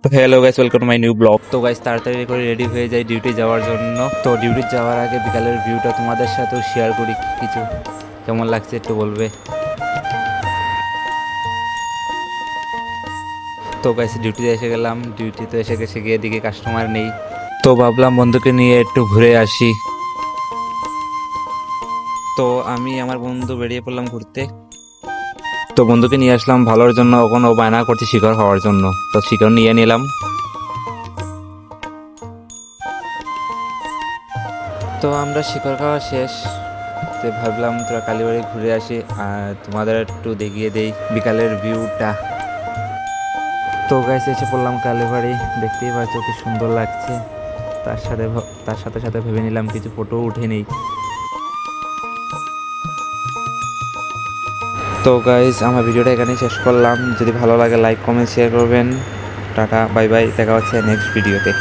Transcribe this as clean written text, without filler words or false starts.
তো hello guys, welcome to my new blog. তো guys তাড়াতাড়ি করে রেডি হয়ে যাই ডিউটি যাওয়ার জন্য। তো ডিউটি যাওয়ার আগে বিকালের ভিউটা তোমাদের সাথেও শেয়ার করি, কিছু কেমন লাগছে একটু বলবে। তো গাইস ডিউটিতে এসে গেলাম, ডিউটিতে এসে গেছে গিয়ে দিকে কাস্টমার নেই, তো ভাবলাম বন্ধুকে নিয়ে একটু ঘুরে আসি। তো আমি আমার বন্ধু বেরিয়ে পড়লাম ঘুরতে। তো বন্ধুকে নিয়ে আসলাম ভালোর জন্য, ওখানে ও বায়না করছে শিকার হওয়ার জন্য, তো শিকার নিয়ে নিলাম। তো আমরা শিকার খাওয়া শেষ, তো ভাবলাম তোরা কালীবাড়ি ঘুরে আসি আর তোমাদের একটু দেখিয়ে দেই বিকালের ভিউটা। তো গাইস এসে পড়লাম কালীবাড়ি, দেখতেই পাচ্ছ কি সুন্দর লাগছে। তার সাথে সাথে ভেবে নিলাম কিছু ফটো উঠে নেই। তো গাইস আমার ভিডিওটা এখানেই শেষ করলাম, যদি ভালো লাগে লাইক কমেন্ট শেয়ার করবেন। টাটা বাই বাই, দেখা হচ্ছে নেক্সট ভিডিওতে।